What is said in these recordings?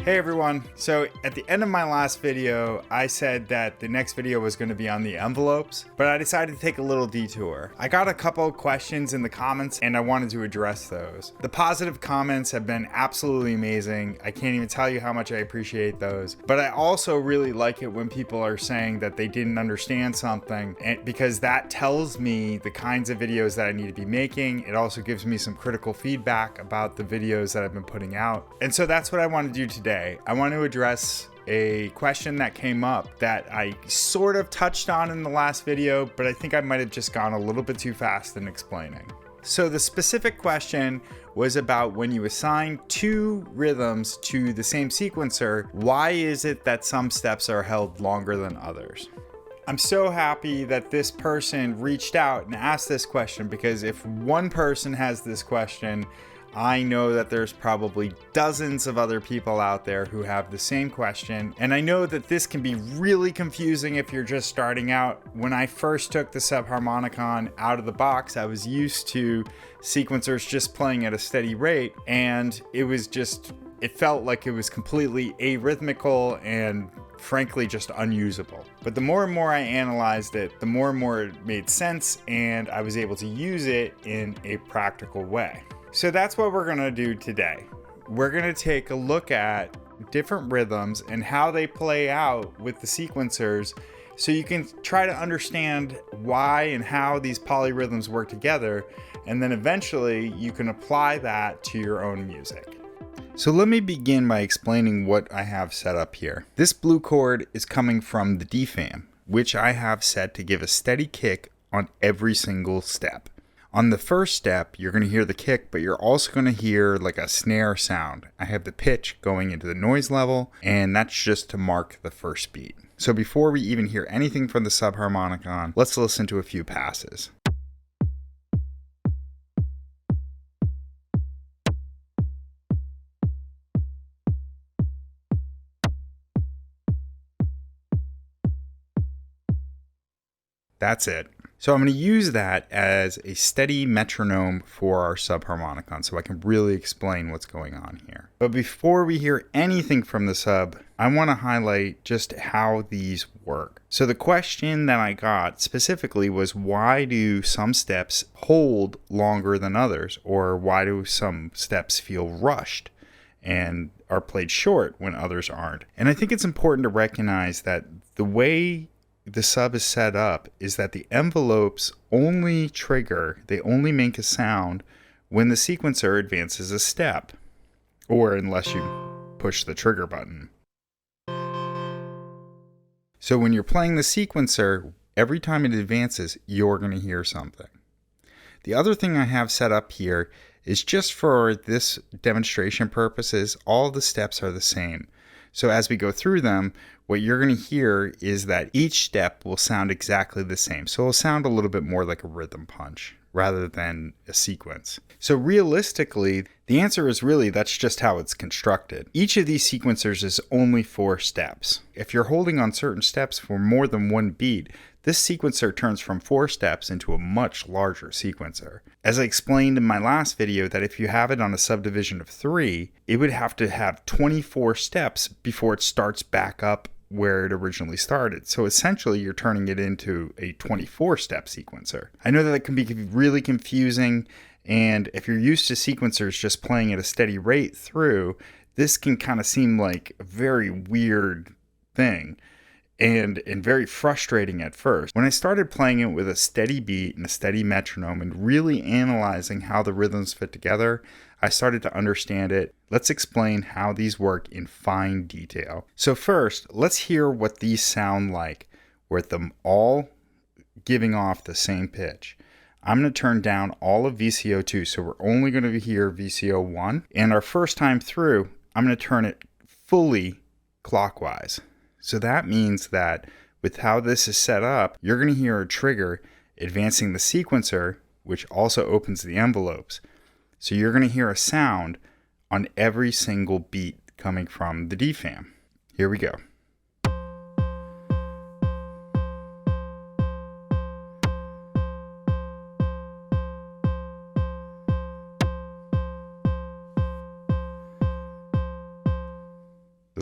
Hey everyone, so at the end of my last video, I said that the next video was going to be on the envelopes, but I decided to take a little detour. I got a couple of questions in the comments and I wanted to address those. The positive comments have been absolutely amazing. I can't even tell you how much I appreciate those, but I also really like it when people are saying that they didn't understand something, because that tells me the kinds of videos that I need to be making. It also gives me some critical feedback about the videos that I've been putting out. And so that's what I want to do today. I want to address a question that came up that I sort of touched on in the last video, but I think I might have just gone a little bit too fast in explaining. So the specific question was about when you assign two rhythms to the same sequencer, why is it that some steps are held longer than others? I'm so happy that this person reached out and asked this question, because if one person has this question, I know that there's probably dozens of other people out there who have the same question, and I know that this can be really confusing if you're just starting out. When I first took the Subharmonicon out of the box, I was used to sequencers just playing at a steady rate, and it felt like it was completely arrhythmical and frankly just unusable. But the more and more I analyzed it, the more and more it made sense, and I was able to use it in a practical way. So that's what we're gonna do today. We're gonna take a look at different rhythms and how they play out with the sequencers, so you can try to understand why and how these polyrhythms work together, and then eventually you can apply that to your own music. So let me begin by explaining what I have set up here. This blue chord is coming from the DFAM, which I have set to give a steady kick on every single step. On the first step, you're going to hear the kick, but you're also going to hear like a snare sound. I have the pitch going into the noise level, and that's just to mark the first beat. So before we even hear anything from the Subharmonicon, let's listen to a few passes. That's it. So I'm going to use that as a steady metronome for our Subharmonicon, so I can really explain what's going on here. But before we hear anything from the sub, I want to highlight just how these work. So the question that I got specifically was, why do some steps hold longer than others? Or why do some steps feel rushed and are played short when others aren't? And I think it's important to recognize that the way the sub is set up is that the envelopes only make a sound when the sequencer advances a step, or unless you push the trigger button. So when you're playing the sequencer, every time it advances, you're going to hear something. The other thing I have set up here is, just for this demonstration purposes, all the steps are the same. So as we go through them, what you're going to hear is that each step will sound exactly the same. So it'll sound a little bit more like a rhythm punch rather than a sequence. So realistically, the answer is really that's just how it's constructed. Each of these sequencers is only 4 steps. If you're holding on certain steps for more than one beat, this sequencer turns from 4 steps into a much larger sequencer. As I explained in my last video, that if you have it on a subdivision of 3, it would have to have 24 steps before it starts back up where it originally started. So essentially you're turning it into a 24-step sequencer. I know that can be really confusing, and if you're used to sequencers just playing at a steady rate through, this can kind of seem like a very weird thing and very frustrating at first. When I started playing it with a steady beat and a steady metronome and really analyzing how the rhythms fit together, I started to understand it. Let's explain how these work in fine detail. So first, let's hear what these sound like with them all giving off the same pitch. I'm going to turn down all of VCO2, so we're only going to hear VCO1. And our first time through, I'm going to turn it fully clockwise. So that means that with how this is set up, you're going to hear a trigger advancing the sequencer, which also opens the envelopes. So you're going to hear a sound on every single beat coming from the DFAM. Here we go.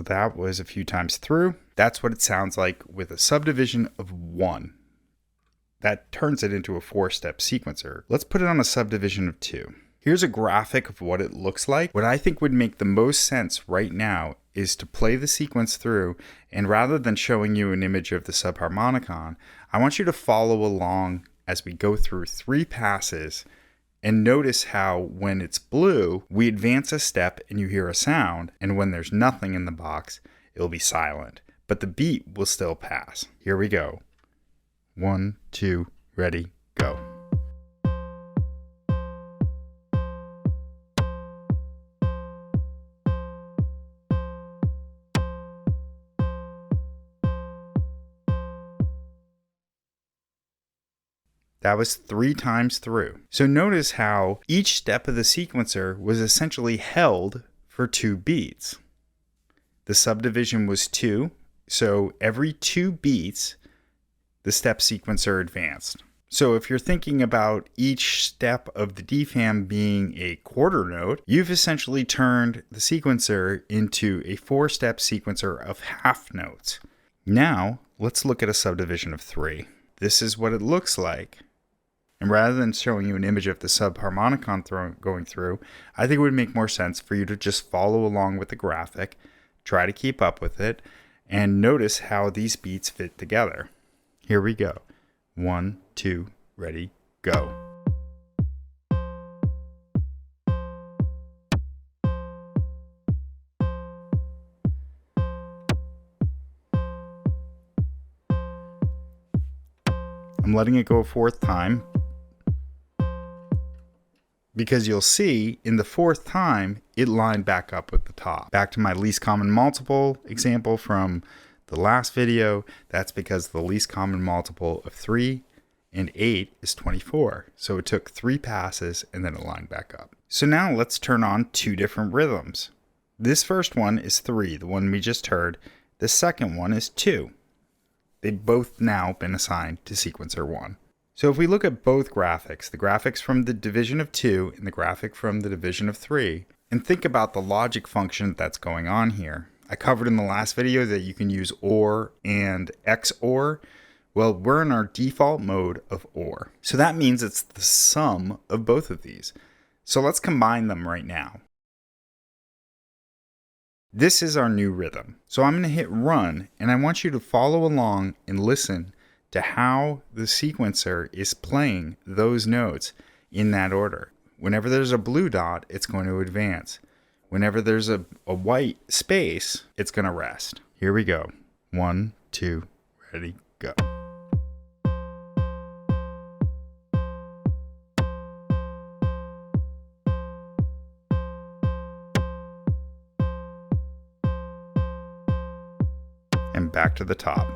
that was a few times through. That's what it sounds like with a subdivision of 1. That turns it into a 4-step sequencer. Let's put it on a subdivision of 2. Here's a graphic of what it looks like. What I think would make the most sense right now is to play the sequence through, and rather than showing you an image of the subharmonicon, I want you to follow along as we go through 3 passes and notice how when it's blue, we advance a step and you hear a sound, and when there's nothing in the box, it'll be silent, but the beat will still pass. Here we go. 1, 2, ready, go. That was 3 times through. So notice how each step of the sequencer was essentially held for 2 beats. The subdivision was 2, so every 2 beats, the step sequencer advanced. So if you're thinking about each step of the DFAM being a quarter note, you've essentially turned the sequencer into a 4-step sequencer of half notes. Now, let's look at a subdivision of 3. This is what it looks like. And rather than showing you an image of the subharmonicon going through, I think it would make more sense for you to just follow along with the graphic, try to keep up with it, and notice how these beats fit together. Here we go. 1, 2, ready, go. I'm letting it go a 4th time, because you'll see in the 4th time, it lined back up with the top. Back to my least common multiple example from the last video, that's because the least common multiple of 3 and 8 is 24. So it took 3 passes and then it lined back up. So now let's turn on 2 different rhythms. This first one is 3, the one we just heard. The second one is 2. They've both now been assigned to sequencer 1. So if we look at both graphics, the graphics from the division of 2 and the graphic from the division of 3, and think about the logic function that's going on here. I covered in the last video that you can use OR and XOR. Well, we're in our default mode of OR. So that means it's the sum of both of these. So let's combine them right now. This is our new rhythm. So I'm going to hit run, and I want you to follow along and listen to how the sequencer is playing those notes in that order. Whenever there's a blue dot, it's going to advance. Whenever there's a white space, it's going to rest. Here we go. 1, 2, ready, go. And back to the top.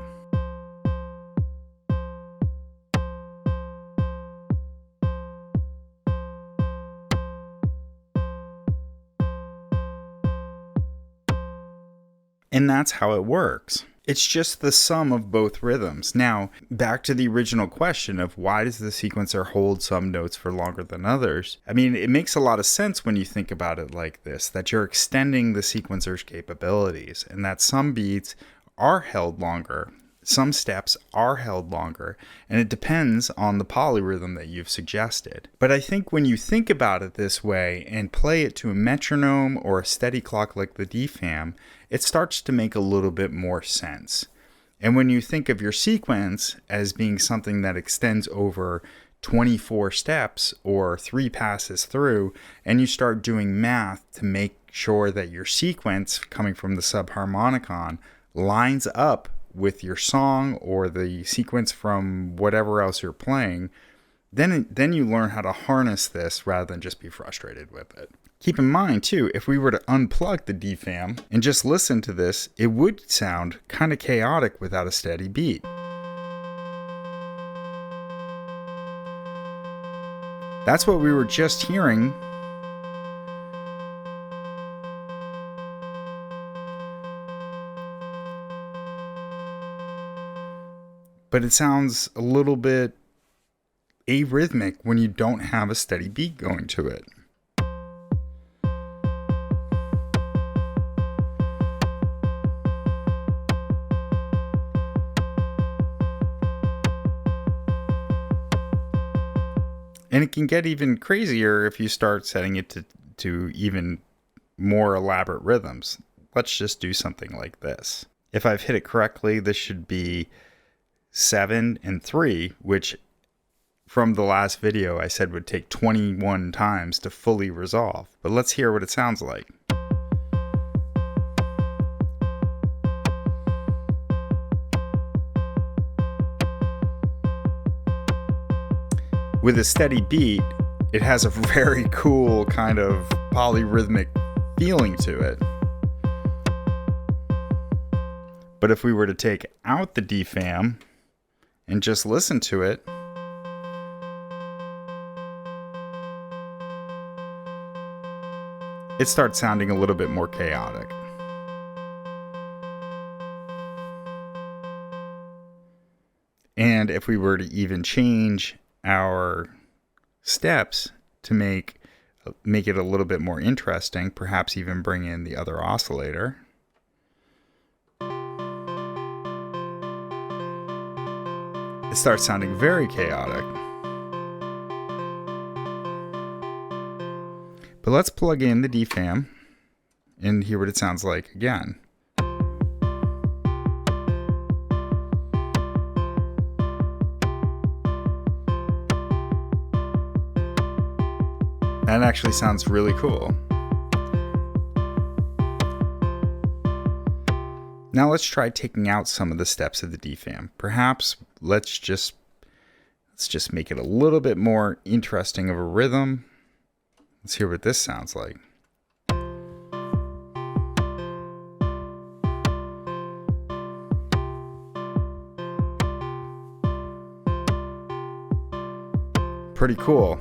And that's how it works. It's just the sum of both rhythms. Now, back to the original question of why does the sequencer hold some notes for longer than others? I mean, it makes a lot of sense when you think about it like this, that you're extending the sequencer's capabilities, and that some beats are held longer, some steps are held longer, and it depends on the polyrhythm that you've suggested. But I think when you think about it this way and play it to a metronome or a steady clock like the DFAM, it starts to make a little bit more sense. And when you think of your sequence as being something that extends over 24 steps or 3 passes through, and you start doing math to make sure that your sequence coming from the subharmonicon lines up with your song or the sequence from whatever else you're playing, then you learn how to harness this rather than just be frustrated with it. Keep in mind too, if we were to unplug the DFAM and just listen to this, it would sound kind of chaotic without a steady beat. That's what we were just hearing. But it sounds a little bit arrhythmic when you don't have a steady beat going to it. And it can get even crazier if you start setting it to even more elaborate rhythms. Let's just do something like this. If I've hit it correctly, this should be 7 and 3, which from the last video I said would take 21 times to fully resolve. But let's hear what it sounds like. With a steady beat, it has a very cool kind of polyrhythmic feeling to it. But if we were to take out the defam and just listen to it, it starts sounding a little bit more chaotic. And if we were to even change our steps to make it a little bit more interesting, perhaps even bring in the other oscillator, it starts sounding very chaotic. But let's plug in the defam and hear what it sounds like again. That actually sounds really cool. Now let's try taking out some of the steps of the defam. Perhaps let's just make it a little bit more interesting of a rhythm. Let's hear what this sounds like. Pretty cool.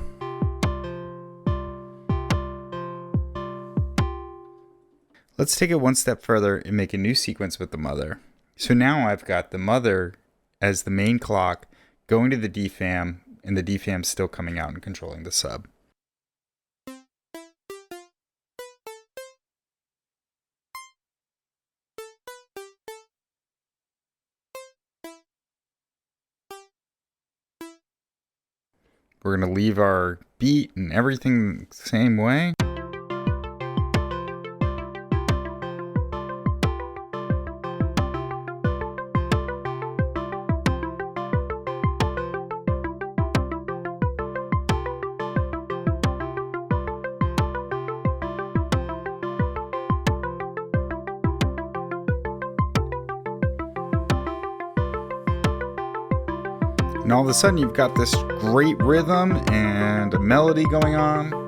Let's take it one step further and make a new sequence with the mother. So now I've got the mother as the main clock going to the defam, and the defam still coming out and controlling the sub. We're going to leave our beat and everything the same way. And all of a sudden you've got this great rhythm and a melody going on.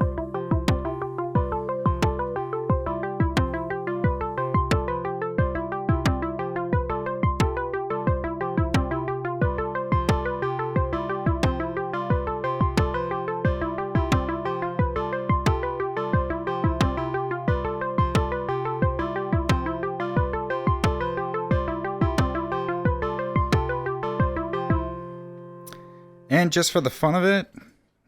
And just for the fun of it,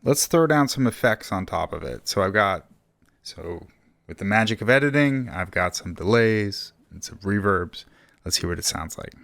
let's throw down some effects on top of it. So with the magic of editing, I've got some delays and some reverbs. Let's hear what it sounds like.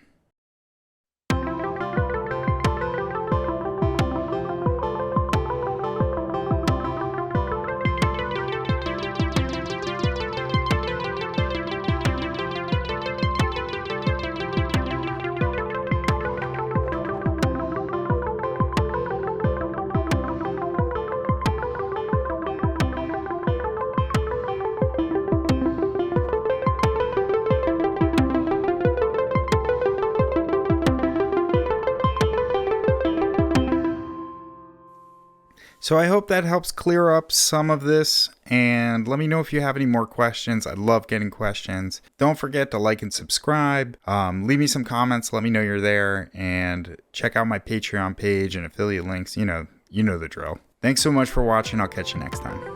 So I hope that helps clear up some of this, and let me know if you have any more questions. I love getting questions. Don't forget to like and subscribe. Leave me some comments. Let me know you're there, and check out my Patreon page and affiliate links. You know the drill. Thanks so much for watching. I'll catch you next time.